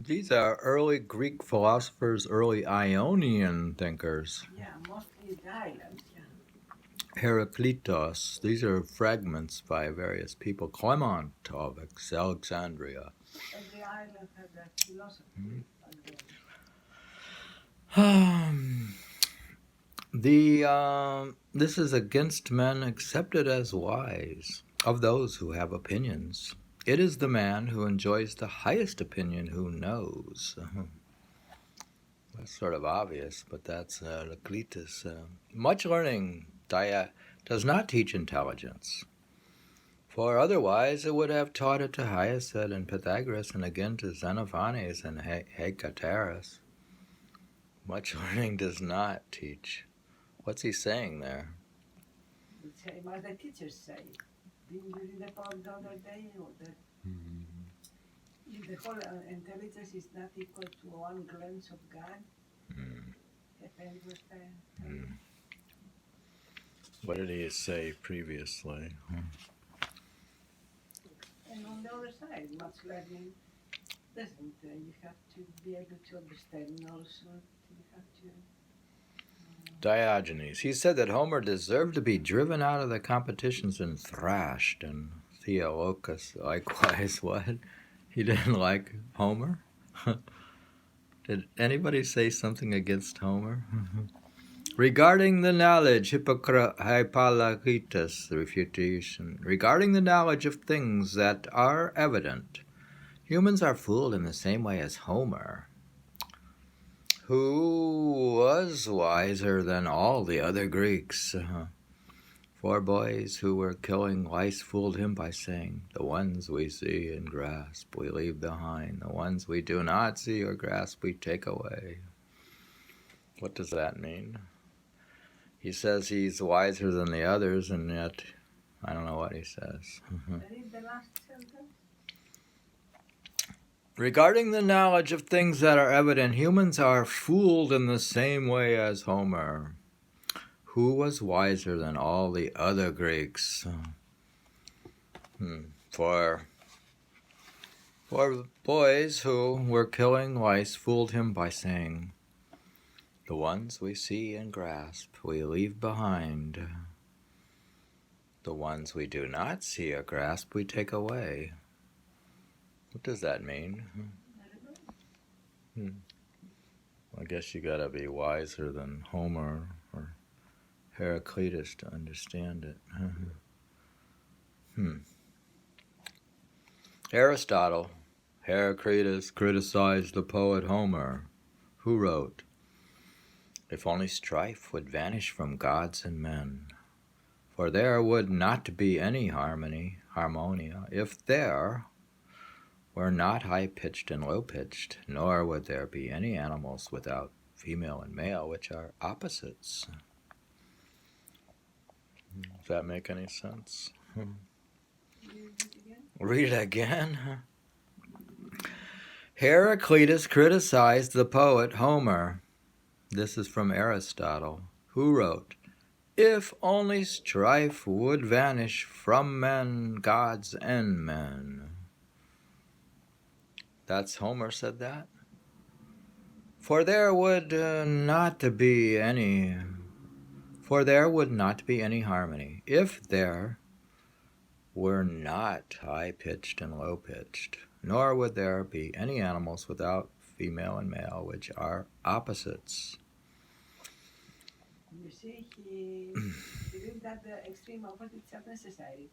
These are early Greek philosophers, early Ionian thinkers. Yeah, mostly the islands. Yeah. Heraclitus. These are fragments by various people. Clement of Alexandria. Every island had a philosophy back then. This is against men accepted as wise of those who have opinions. It is the man who enjoys the highest opinion who knows. That's sort of obvious, but that's Cletus. Much learning does not teach intelligence, for otherwise it would have taught it to Hesiod and Pythagoras, and again to Xenophanes and Heraclitus. Much learning does not teach. What's he saying there? The same as the teachers say. Didn't you read the poem the other day? If the whole intelligence is not equal to one glance of God, What did he say previously? And on the other side, much learning doesn't. You have to be able to understand also. You have to. Diogenes. He said that Homer deserved to be driven out of the competitions and thrashed, and Theolocus likewise. What? He didn't like Homer? Did anybody say something against Homer? Regarding the knowledge, Hippolytus, the refutation. Regarding the knowledge of things that are evident, humans are fooled in the same way as Homer, who was wiser than all the other Greeks. 4 boys who were killing lice fooled him by saying, "The ones we see and grasp we leave behind. The ones we do not see or grasp we take away." What does that mean? He says he's wiser than the others, and yet I don't know what he says. Read the last sentence. Regarding the knowledge of things that are evident, humans are fooled in the same way as Homer, who was wiser than all the other Greeks. For boys who were killing lice fooled him by saying, "The ones we see and grasp we leave behind. The ones we do not see or grasp we take away." What does that mean? I guess you gotta be wiser than Homer or Heraclitus to understand it. Aristotle. Heraclitus criticized the poet Homer, who wrote, "If only strife would vanish from gods and men, for there would not be any harmonia, if there were not high-pitched and low-pitched, nor would there be any animals without female and male, which are opposites." Does that make any sense? Read it again. Heraclitus criticized the poet Homer. This is from Aristotle, who wrote, "If only strife would vanish from men, gods, and men." That's Homer said that? For there would not be any harmony if there were not high-pitched and low-pitched, nor would there be any animals without female and male, which are opposites. You see, he believed that the extreme opposites are necessary.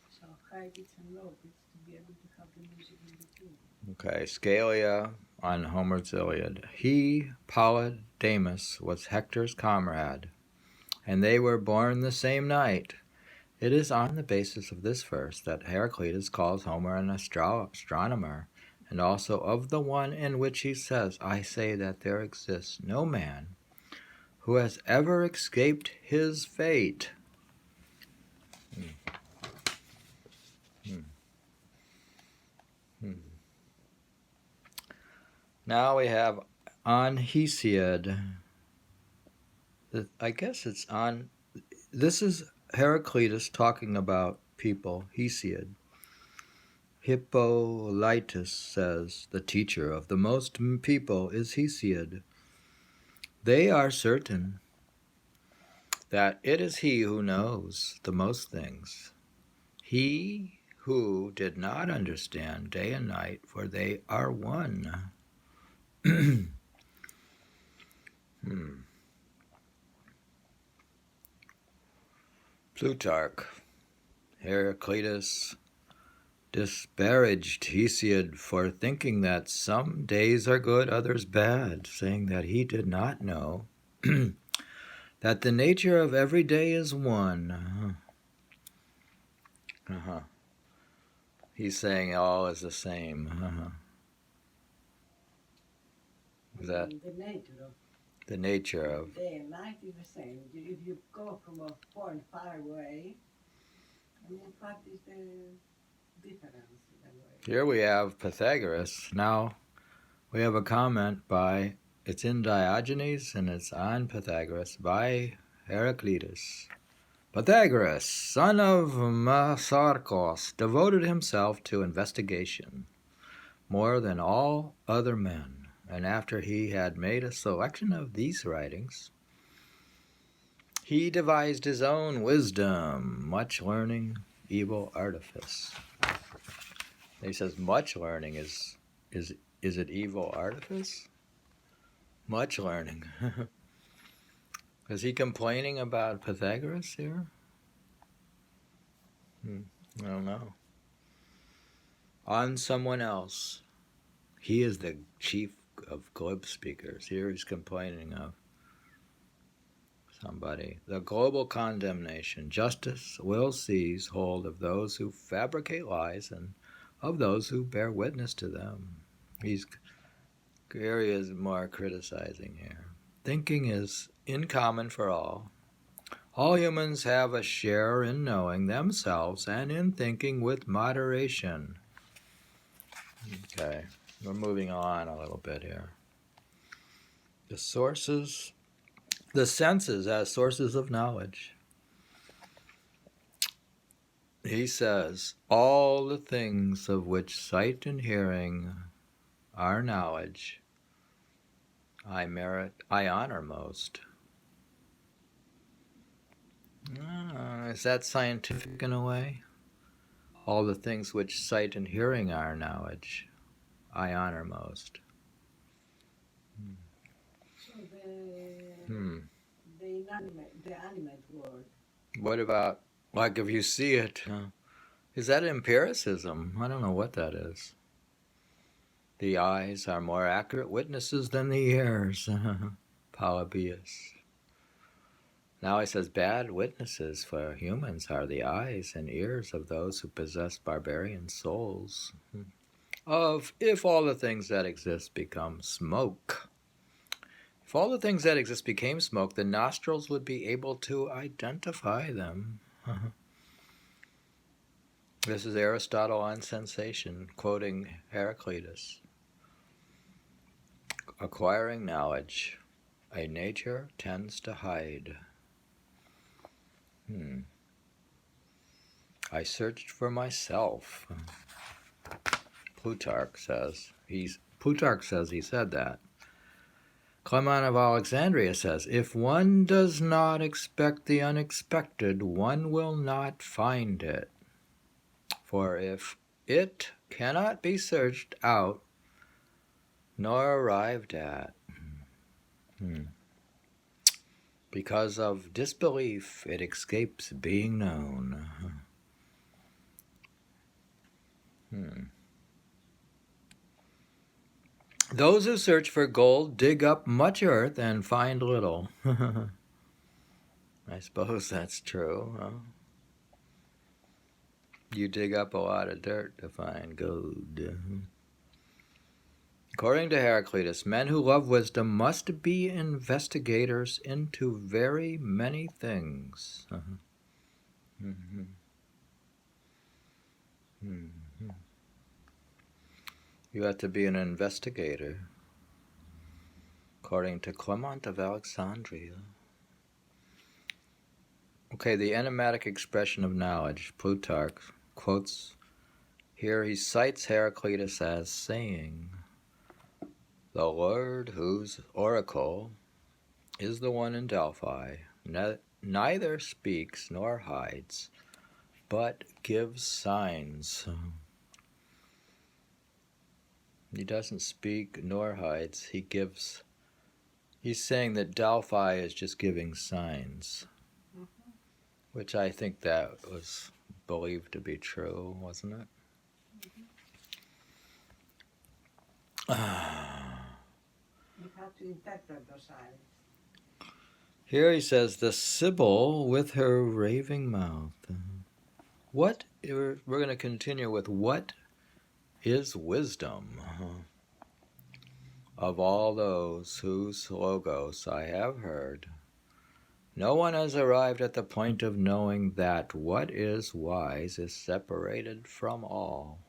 So high pitch and low pitch to be able to have the music in between. Okay, Scalia on Homer's Iliad. He, Polydamas, was Hector's comrade, and they were born the same night. It is on the basis of this verse that Heraclitus calls Homer an astronomer, and also of the one in which he says, "I say that there exists no man who has ever escaped his fate." Now we have on Hesiod. I guess it's on. This is Heraclitus talking about people, Hesiod. Hippolytus says, the teacher of the most people is Hesiod. They are certain that it is he who knows the most things. He who did not understand day and night, for they are one. Plutarch, Heraclitus disparaged Hesiod for thinking that some days are good, others bad, saying that he did not know that the nature of every day is one. He's saying all is the same. Is that the nature of the nature of day and night is the same. If you go from a point far away, I mean, what is the difference in a way? Here we have Pythagoras. Now we have a comment by, it's in Diogenes and it's on Pythagoras by Heraclitus. Pythagoras, son of Masarkos, devoted himself to investigation more than all other men, and after he had made a selection of these writings, he devised his own wisdom, much learning, evil artifice. He says much learning is it evil artifice? Much learning. Is he complaining about Pythagoras here? I don't know. On someone else. He is the chief of glib speakers. Here he's complaining of somebody. The global condemnation. Justice will seize hold of those who fabricate lies and of those who bear witness to them. Gary is more criticizing here. Thinking is in common for all. All humans have a share in knowing themselves and in thinking with moderation. Okay, we're moving on a little bit here. The sources, the senses as sources of knowledge. He says, all the things of which sight and hearing are knowledge, I honor most. Is that scientific in a way? All the things which sight and hearing are knowledge, I honor most. So the animate world. What about, like if you see it, is that empiricism? I don't know what that is. The eyes are more accurate witnesses than the ears. Polybius. Now he says bad witnesses for humans are the eyes and ears of those who possess barbarian souls. If all the things that exist become smoke. If all the things that exist became smoke, the nostrils would be able to identify them. This is Aristotle on sensation, quoting Heraclitus. Acquiring knowledge, a nature tends to hide. I searched for myself. Plutarch says he said that. Clement of Alexandria says, if one does not expect the unexpected, one will not find it. For if it cannot be searched out nor arrived at, because of disbelief, it escapes being known. Those who search for gold dig up much earth and find little. I suppose that's true. Huh? You dig up a lot of dirt to find gold. According to Heraclitus, men who love wisdom must be investigators into very many things. You have to be an investigator, according to Clement of Alexandria. Okay, the enigmatic expression of knowledge. Plutarch quotes Here he cites Heraclitus as saying, "The Lord whose oracle is the one in Delphi, neither speaks nor hides, but gives signs." He doesn't speak nor hides, he gives. He's saying that Delphi is just giving signs, which I think that was believed to be true, wasn't it? You have to interpret those signs. Here he says, "The Sibyl with her raving mouth." What? We're going to continue with what is wisdom? Of all those whose logos I have heard, no one has arrived at the point of knowing that what is wise is separated from all.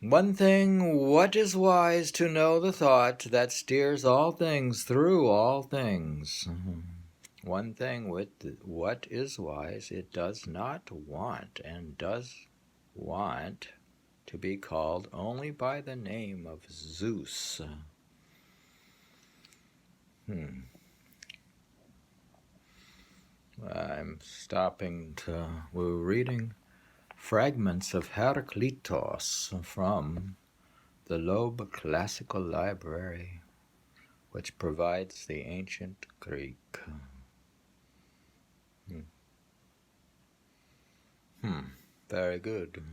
One thing, what is wise to know the thought that steers all things through all things. One thing, with what is wise, it does not want, and does want to be called only by the name of Zeus. I'm stopping to, we're reading fragments of Heraclitus from the Loeb Classical Library, which provides the ancient Greek. Very good.